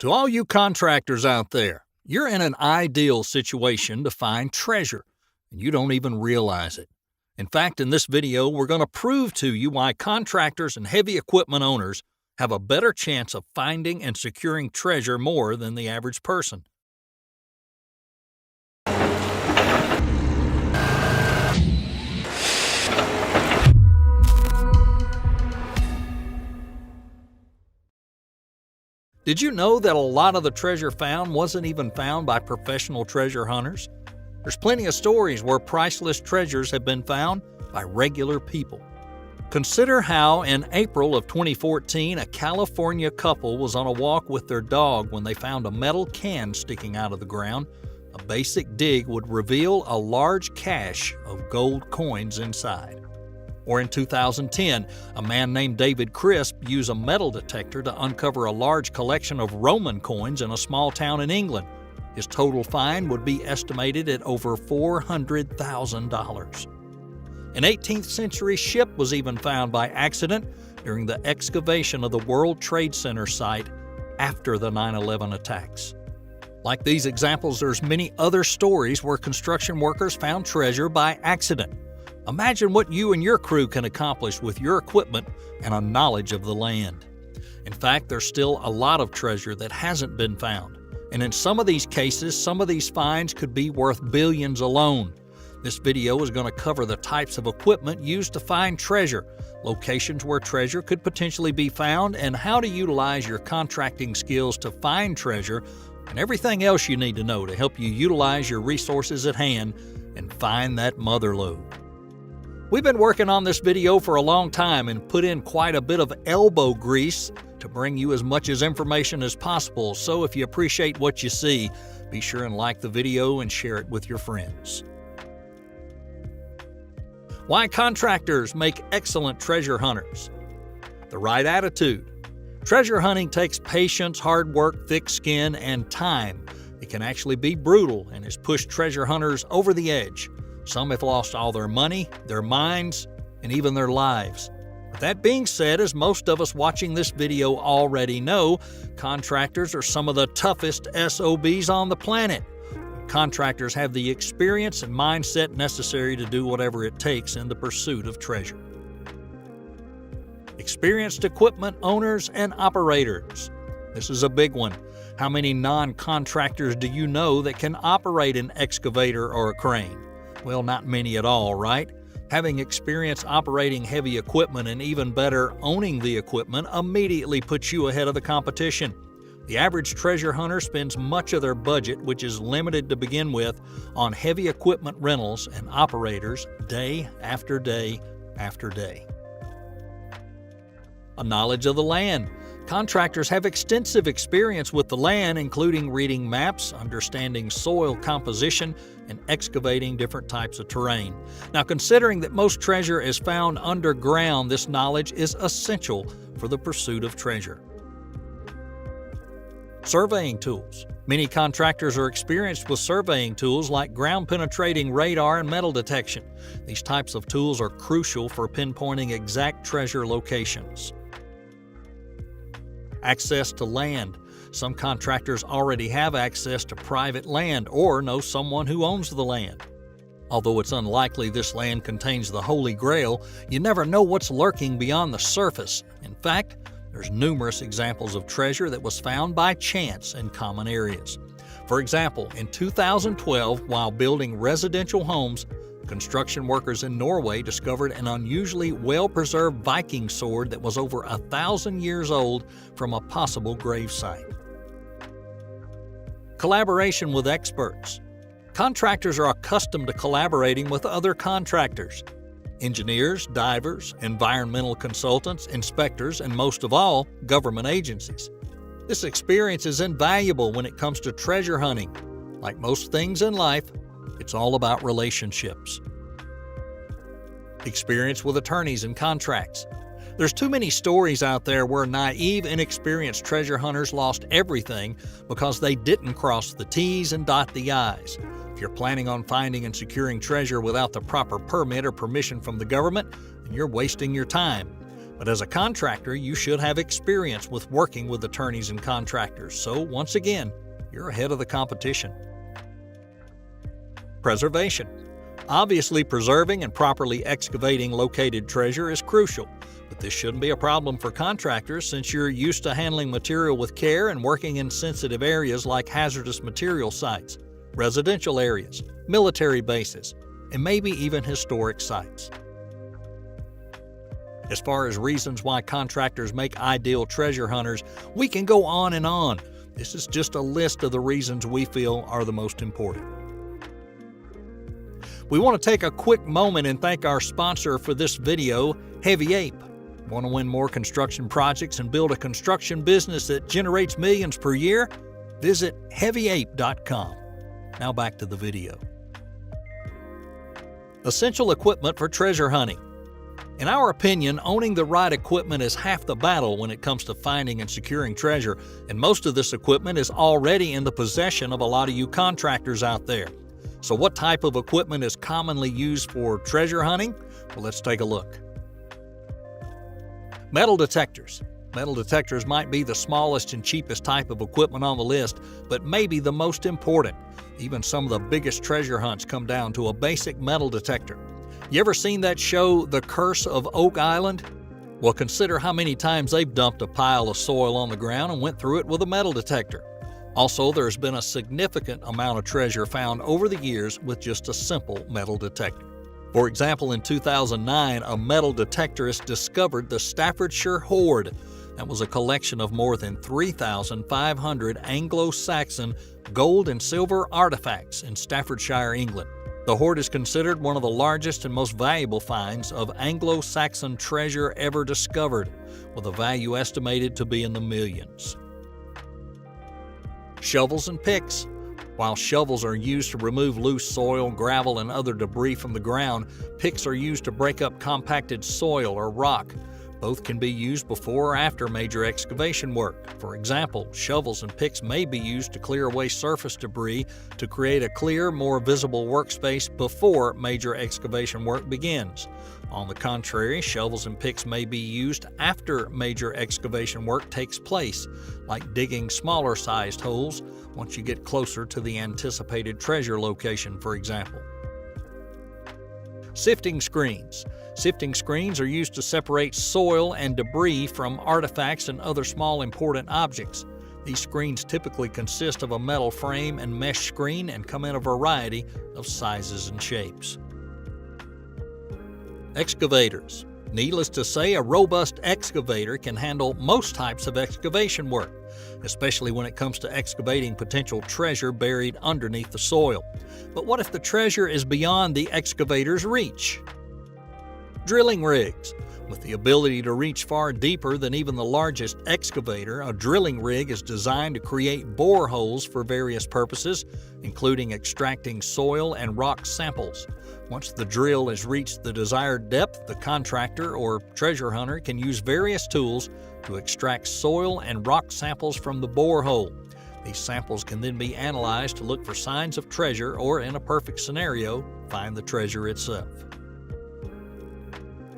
To all you contractors out there, you're in an ideal situation to find treasure, and you don't even realize it. In fact, in this video, we're going to prove to you why contractors and heavy equipment owners have a better chance of finding and securing treasure more than the average person. Did you know that a lot of the treasure found wasn't even found by professional treasure hunters? There's plenty of stories where priceless treasures have been found by regular people. Consider how in April of 2014, a California couple was on a walk with their dog when they found a metal can sticking out of the ground. A basic dig would reveal a large cache of gold coins inside. Or in 2010, a man named David Crisp used a metal detector to uncover a large collection of Roman coins in a small town in England. His total find would be estimated at over $400,000. An 18th century ship was even found by accident during the excavation of the World Trade Center site after the 9/11 attacks. Like these examples, there's many other stories where construction workers found treasure by accident. Imagine what you and your crew can accomplish with your equipment and a knowledge of the land. In fact, there's still a lot of treasure that hasn't been found. And in some of these cases, some of these finds could be worth billions alone. This video is going to cover the types of equipment used to find treasure, locations where treasure could potentially be found, and how to utilize your contracting skills to find treasure, and everything else you need to know to help you utilize your resources at hand and find that mother lode. We've been working on this video for a long time and put in quite a bit of elbow grease to bring you as much information as possible, so if you appreciate what you see, be sure and like the video and share it with your friends. Why contractors make excellent treasure hunters. The right attitude. Treasure hunting takes patience, hard work, thick skin, and time. It can actually be brutal and has pushed treasure hunters over the edge. Some have lost all their money, their minds, and even their lives. With that being said, as most of us watching this video already know, contractors are some of the toughest SOBs on the planet. Contractors have the experience and mindset necessary to do whatever it takes in the pursuit of treasure. Experienced equipment owners and operators. This is a big one. How many non-contractors do you know that can operate an excavator or a crane? Well, not many at all, right? Having experience operating heavy equipment and even better, owning the equipment immediately puts you ahead of the competition. The average treasure hunter spends much of their budget, which is limited to begin with, on heavy equipment rentals and operators day after day after day. A knowledge of the land. Contractors have extensive experience with the land, including reading maps, understanding soil composition, and excavating different types of terrain. Now, considering that most treasure is found underground, this knowledge is essential for the pursuit of treasure. Surveying tools. Many contractors are experienced with surveying tools like ground-penetrating radar and metal detection. These types of tools are crucial for pinpointing exact treasure locations. Access to land. Some contractors already have access to private land or know someone who owns the land. Although it's unlikely this land contains the Holy Grail, you never know what's lurking beyond the surface. In fact, there's numerous examples of treasure that was found by chance in common areas. For example, in 2012, while building residential homes, construction workers in Norway discovered an unusually well-preserved Viking sword that was over 1,000 years old from a possible grave site. Collaboration with experts. Contractors are accustomed to collaborating with other contractors. Engineers, divers, environmental consultants, inspectors, and most of all, government agencies. This experience is invaluable when it comes to treasure hunting. Like most things in life, it's all about relationships. Experience with attorneys and contracts. There's too many stories out there where naive, inexperienced treasure hunters lost everything because they didn't cross the T's and dot the I's. If you're planning on finding and securing treasure without the proper permit or permission from the government, then you're wasting your time. But as a contractor, you should have experience with working with attorneys and contractors, so once again, you're ahead of the competition. Preservation. Obviously, preserving and properly excavating located treasure is crucial, but this shouldn't be a problem for contractors since you're used to handling material with care and working in sensitive areas like hazardous material sites, residential areas, military bases, and maybe even historic sites. As far as reasons why contractors make ideal treasure hunters, we can go on and on. This is just a list of the reasons we feel are the most important. We want to take a quick moment and thank our sponsor for this video, Heavy Ape. Want to win more construction projects and build a construction business that generates millions per year? Visit heavyape.com. Now back to the video. Essential equipment for treasure hunting. In our opinion, owning the right equipment is half the battle when it comes to finding and securing treasure, and most of this equipment is already in the possession of a lot of you contractors out there. So what type of equipment is commonly used for treasure hunting? Well, let's take a look. Metal detectors. Metal detectors might be the smallest and cheapest type of equipment on the list, but maybe the most important. Even some of the biggest treasure hunts come down to a basic metal detector. You ever seen that show, The Curse of Oak Island? Well, consider how many times they've dumped a pile of soil on the ground and went through it with a metal detector. Also, there's been a significant amount of treasure found over the years with just a simple metal detector. For example, in 2009, a metal detectorist discovered the Staffordshire Hoard. That was a collection of more than 3,500 Anglo-Saxon gold and silver artifacts in Staffordshire, England. The hoard is considered one of the largest and most valuable finds of Anglo-Saxon treasure ever discovered, with a value estimated to be in the millions. Shovels and picks. While shovels are used to remove loose soil, gravel, and other debris from the ground, picks are used to break up compacted soil or rock. Both can be used before or after major excavation work. For example, shovels and picks may be used to clear away surface debris to create a clear, more visible workspace before major excavation work begins. On the contrary, shovels and picks may be used after major excavation work takes place, like digging smaller-sized holes once you get closer to the anticipated treasure location, for example. Sifting screens. Sifting screens are used to separate soil and debris from artifacts and other small important objects. These screens typically consist of a metal frame and mesh screen and come in a variety of sizes and shapes. Excavators. Needless to say, a robust excavator can handle most types of excavation work, especially when it comes to excavating potential treasure buried underneath the soil. But what if the treasure is beyond the excavator's reach? Drilling rigs. With the ability to reach far deeper than even the largest excavator, a drilling rig is designed to create boreholes for various purposes, including extracting soil and rock samples. Once the drill has reached the desired depth, the contractor or treasure hunter can use various tools to extract soil and rock samples from the borehole. These samples can then be analyzed to look for signs of treasure or, in a perfect scenario, find the treasure itself.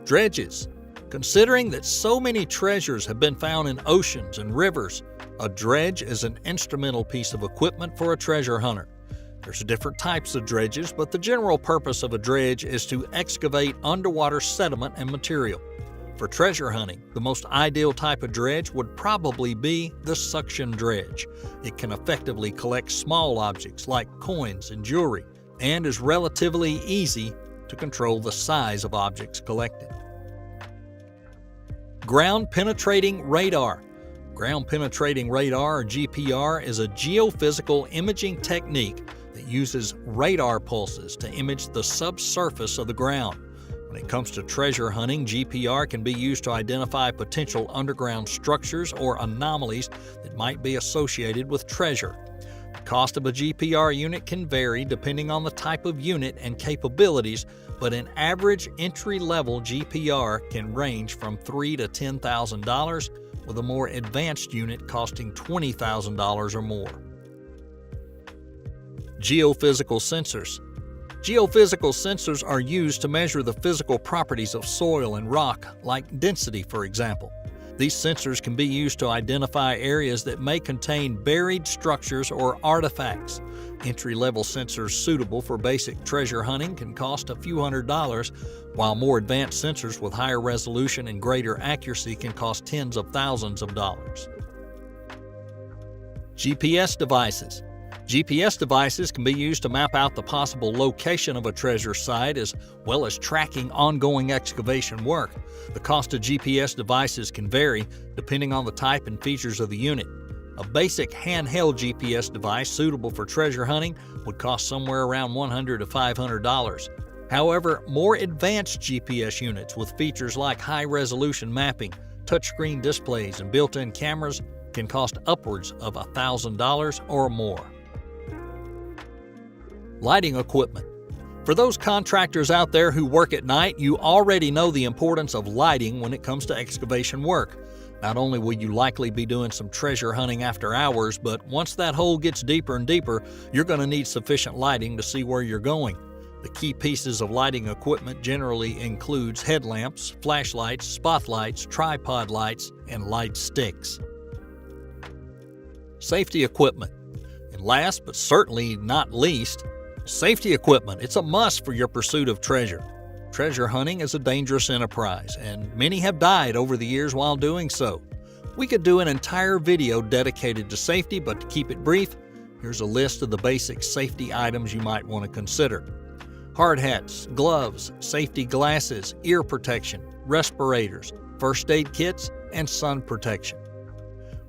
Dredges. Considering that so many treasures have been found in oceans and rivers, a dredge is an instrumental piece of equipment for a treasure hunter. There's different types of dredges, but the general purpose of a dredge is to excavate underwater sediment and material. For treasure hunting, the most ideal type of dredge would probably be the suction dredge. It can effectively collect small objects like coins and jewelry, and is relatively easy to control the size of objects collected. Ground-penetrating radar. Ground-penetrating radar, or GPR, is a geophysical imaging technique that uses radar pulses to image the subsurface of the ground. When it comes to treasure hunting, GPR can be used to identify potential underground structures or anomalies that might be associated with treasure. The cost of a GPR unit can vary depending on the type of unit and capabilities, but an average entry-level GPR can range from $3,000 to $10,000, with a more advanced unit costing $20,000 or more. Geophysical sensors. Geophysical sensors are used to measure the physical properties of soil and rock, like density, for example. These sensors can be used to identify areas that may contain buried structures or artifacts. Entry-level sensors suitable for basic treasure hunting can cost a few $100s, while more advanced sensors with higher resolution and greater accuracy can cost tens of thousands of dollars. GPS devices. GPS devices can be used to map out the possible location of a treasure site as well as tracking ongoing excavation work. The cost of GPS devices can vary depending on the type and features of the unit. A basic handheld GPS device suitable for treasure hunting would cost somewhere around $100 to $500. However, more advanced GPS units with features like high-resolution mapping, touchscreen displays, and built-in cameras can cost upwards of $1,000 or more. Lighting equipment. For those contractors out there who work at night, you already know the importance of lighting when it comes to excavation work. Not only will you likely be doing some treasure hunting after hours, but once that hole gets deeper and deeper, you're going to need sufficient lighting to see where you're going. The key pieces of lighting equipment generally includes headlamps, flashlights, spotlights, tripod lights, and light sticks. Safety equipment. And last but certainly not least, safety equipment. It's a must for your pursuit of treasure. Treasure hunting is a dangerous enterprise, and many have died over the years while doing so. We could do an entire video dedicated to safety, but to keep it brief, here's a list of the basic safety items you might want to consider. Hard hats, gloves, safety glasses, ear protection, respirators, first aid kits, and sun protection.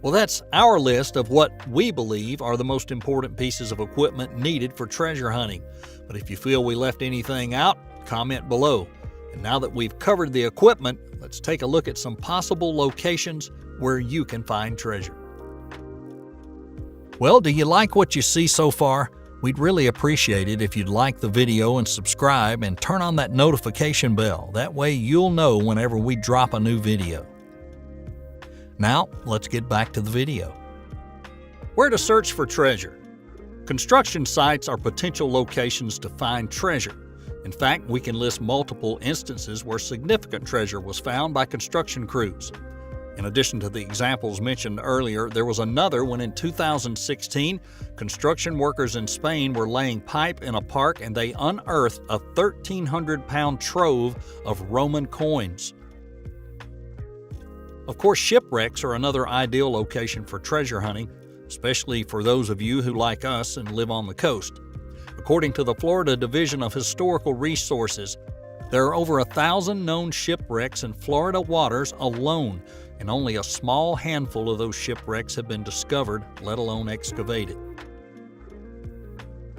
Well, that's our list of what we believe are the most important pieces of equipment needed for treasure hunting. But if you feel we left anything out, comment below. And now that we've covered the equipment, let's take a look at some possible locations where you can find treasure. Well, do you like what you see so far? We'd really appreciate it if you'd like the video and subscribe and turn on that notification bell. That way you'll know whenever we drop a new video. Now, let's get back to the video. Where to search for treasure. Construction sites are potential locations to find treasure. In fact, we can list multiple instances where significant treasure was found by construction crews. In addition to the examples mentioned earlier, there was another when in 2016, construction workers in Spain were laying pipe in a park and they unearthed a 1,300-pound trove of Roman coins. Of course, shipwrecks are another ideal location for treasure hunting, especially for those of you who, like us, and live on the coast. According to the Florida Division of Historical Resources, there are over 1,000 known shipwrecks in Florida waters alone, and only a small handful of those shipwrecks have been discovered, let alone excavated.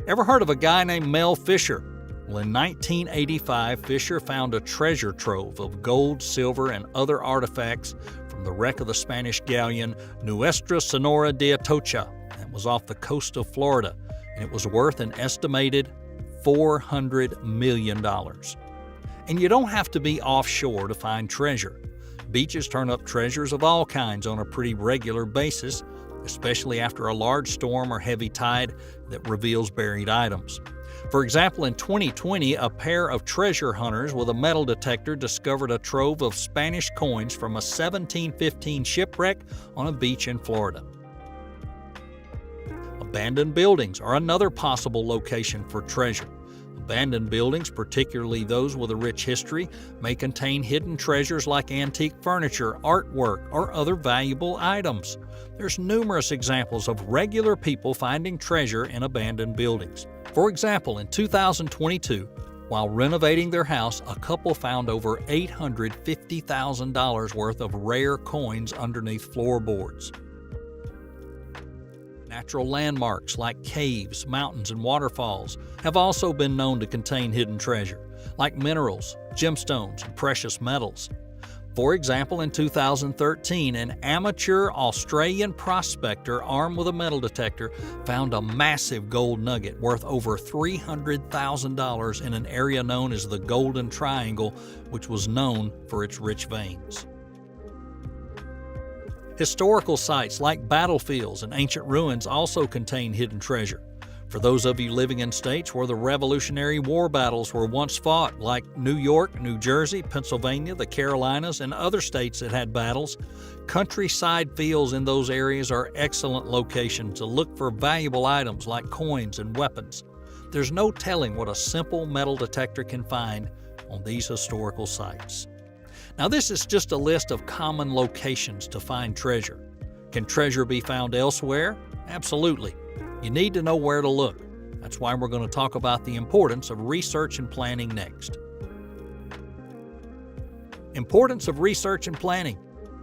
Ever heard of a guy named Mel Fisher? Well, in 1985, Fisher found a treasure trove of gold, silver, and other artifacts from the wreck of the Spanish galleon Nuestra Señora de Atocha that was off the coast of Florida, and it was worth an estimated $400 million. And you don't have to be offshore to find treasure. Beaches turn up treasures of all kinds on a pretty regular basis, especially after a large storm or heavy tide that reveals buried items. For example, in 2020, a pair of treasure hunters with a metal detector discovered a trove of Spanish coins from a 1715 shipwreck on a beach in Florida. Abandoned buildings are another possible location for treasure. Abandoned buildings, particularly those with a rich history, may contain hidden treasures like antique furniture, artwork, or other valuable items. There's numerous examples of regular people finding treasure in abandoned buildings. For example, in 2022, while renovating their house, a couple found over $850,000 worth of rare coins underneath floorboards. Natural landmarks like caves, mountains, and waterfalls have also been known to contain hidden treasure, like minerals, gemstones, and precious metals. For example, in 2013, an amateur Australian prospector armed with a metal detector found a massive gold nugget worth over $300,000 in an area known as the Golden Triangle, which was known for its rich veins. Historical sites like battlefields and ancient ruins also contain hidden treasure. For those of you living in states where the Revolutionary War battles were once fought, like New York, New Jersey, Pennsylvania, the Carolinas, and other states that had battles, countryside fields in those areas are excellent locations to look for valuable items like coins and weapons. There's no telling what a simple metal detector can find on these historical sites. Now, this is just a list of common locations to find treasure. Can treasure be found elsewhere? Absolutely. You need to know where to look. That's why we're going to talk about the importance of research and planning next. Importance of research and planning.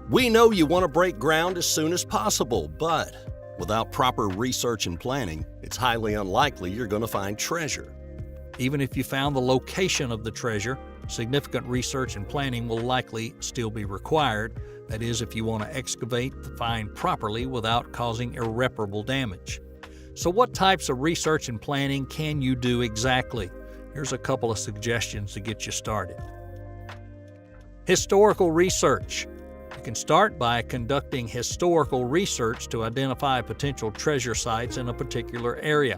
We know you want to break ground as soon as possible, but without proper research and planning, it's highly unlikely you're going to find treasure. Even if you found the location of the treasure, significant research and planning will likely still be required. That is, if you want to excavate the find properly without causing irreparable damage. So what types of research and planning can you do exactly? Here's a couple of suggestions to get you started. Historical research. You can start by conducting historical research to identify potential treasure sites in a particular area.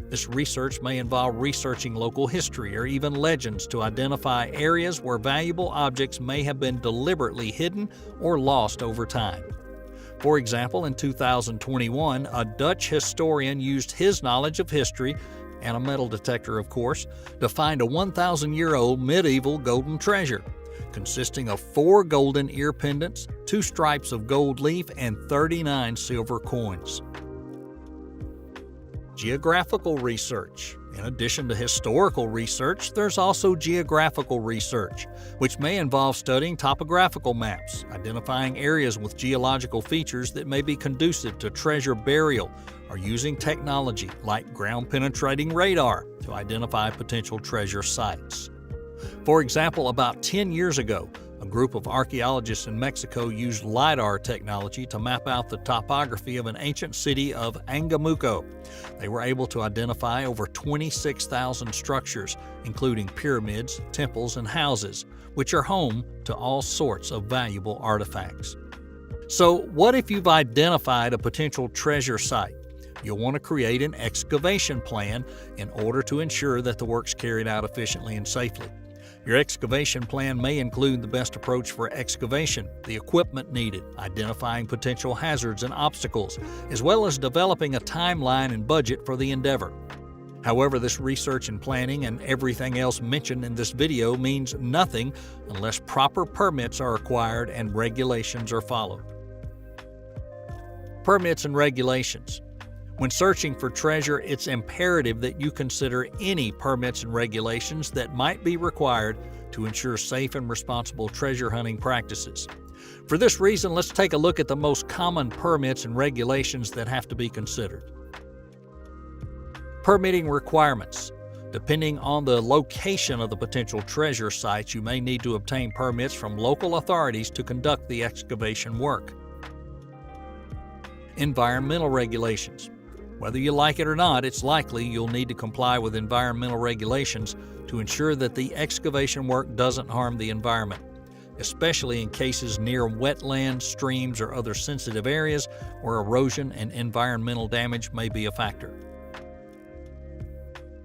This research may involve researching local history or even legends to identify areas where valuable objects may have been deliberately hidden or lost over time. For example, in 2021, a Dutch historian used his knowledge of history, and a metal detector of course, to find a 1,000-year-old medieval golden treasure, consisting of 4 golden ear pendants, 2 stripes of gold leaf, and 39 silver coins. Geographical research. In addition to historical research, there's also geographical research, which may involve studying topographical maps, identifying areas with geological features that may be conducive to treasure burial, or using technology like ground-penetrating radar to identify potential treasure sites. For example, about 10 years ago, a group of archaeologists in Mexico used LiDAR technology to map out the topography of an ancient city of Angamuco. They were able to identify over 26,000 structures, including pyramids, temples, and houses, which are home to all sorts of valuable artifacts. So, what if you've identified a potential treasure site? You'll want to create an excavation plan in order to ensure that the work's carried out efficiently and safely. Your excavation plan may include the best approach for excavation, the equipment needed, identifying potential hazards and obstacles, as well as developing a timeline and budget for the endeavor. However, this research and planning and everything else mentioned in this video means nothing unless proper permits are acquired and regulations are followed. Permits and regulations. When searching for treasure, it's imperative that you consider any permits and regulations that might be required to ensure safe and responsible treasure hunting practices. For this reason, let's take a look at the most common permits and regulations that have to be considered. Permitting requirements. Depending on the location of the potential treasure sites, you may need to obtain permits from local authorities to conduct the excavation work. Environmental regulations. Whether you like it or not, it's likely you'll need to comply with environmental regulations to ensure that the excavation work doesn't harm the environment, especially in cases near wetlands, streams, or other sensitive areas where erosion and environmental damage may be a factor.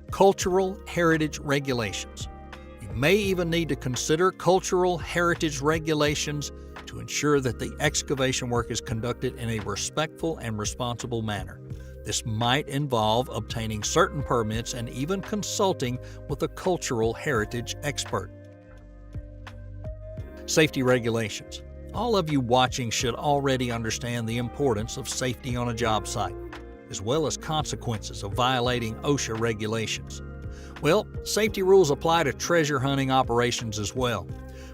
Cultural heritage regulations. You may even need to consider cultural heritage regulations to ensure that the excavation work is conducted in a respectful and responsible manner. This might involve obtaining certain permits and even consulting with a cultural heritage expert. Safety regulations. All of you watching should already understand the importance of safety on a job site, as well as consequences of violating OSHA regulations. Well, safety rules apply to treasure hunting operations as well.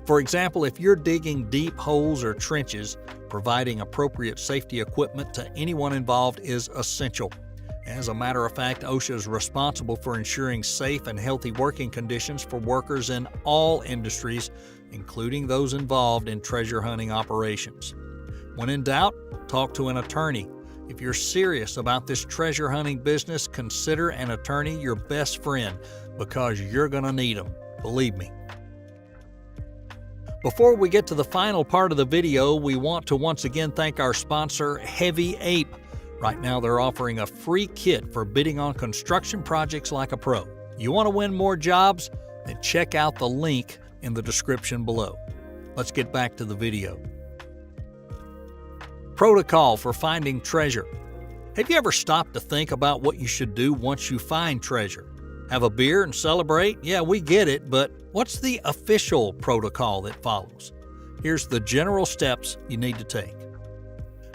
For example, if you're digging deep holes or trenches, providing appropriate safety equipment to anyone involved is essential. As a matter of fact, OSHA is responsible for ensuring safe and healthy working conditions for workers in all industries, including those involved in treasure hunting operations. When in doubt, talk to an attorney. If you're serious about this treasure hunting business, consider an attorney your best friend because you're going to need them, believe me. Before we get to the final part of the video, we want to once again thank our sponsor, Heavy Ape. Right now, they're offering a free kit for bidding on construction projects like a pro. You want to win more jobs? Then check out the link in the description below. Let's get back to the video. Protocol for finding treasure. Have you ever stopped to think about what you should do once you find treasure? Have a beer and celebrate? Yeah, we get it, but what's the official protocol that follows? Here's the general steps you need to take.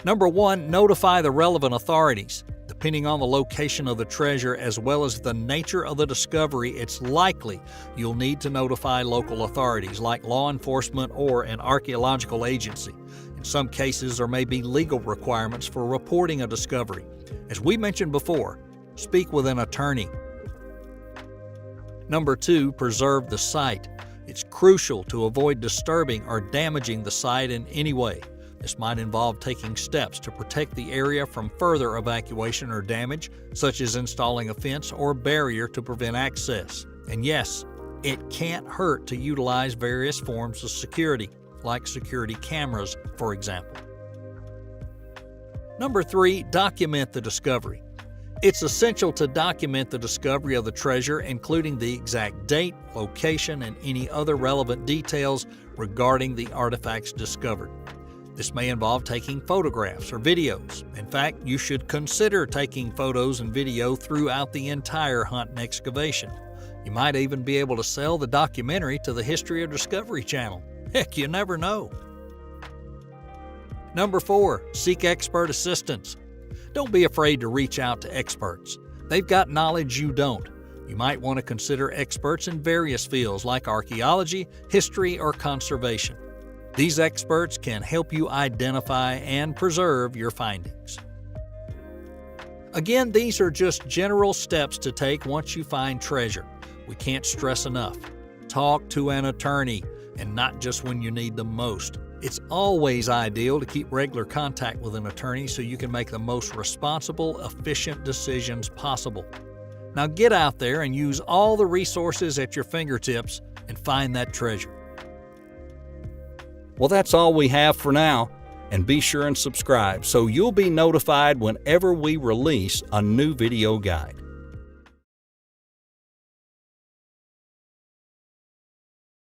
Number 1, notify the relevant authorities. Depending on the location of the treasure as well as the nature of the discovery, it's likely you'll need to notify local authorities like law enforcement or an archaeological agency. In some cases, there may be legal requirements for reporting a discovery. As we mentioned before, speak with an attorney. Number 2, preserve the site. It's crucial to avoid disturbing or damaging the site in any way. This might involve taking steps to protect the area from further evacuation or damage, such as installing a fence or barrier to prevent access. And yes, it can't hurt to utilize various forms of security, like security cameras, for example. Number 3, document the discovery. It's essential to document the discovery of the treasure, including the exact date, location, and any other relevant details regarding the artifacts discovered. This may involve taking photographs or videos. In fact, you should consider taking photos and video throughout the entire hunt and excavation. You might even be able to sell the documentary to the History of Discovery channel. Heck, you never know. Number 4, seek expert assistance. Don't be afraid to reach out to experts. They've got knowledge you don't. You might want to consider experts in various fields like archaeology, history, or conservation. These experts can help you identify and preserve your findings. Again, these are just general steps to take once you find treasure. We can't stress enough. Talk to an attorney, and not just when you need them most. It's always ideal to keep regular contact with an attorney so you can make the most responsible, efficient decisions possible. Now get out there and use all the resources at your fingertips and find that treasure. Well, that's all we have for now, and be sure and subscribe so you'll be notified whenever we release a new video guide.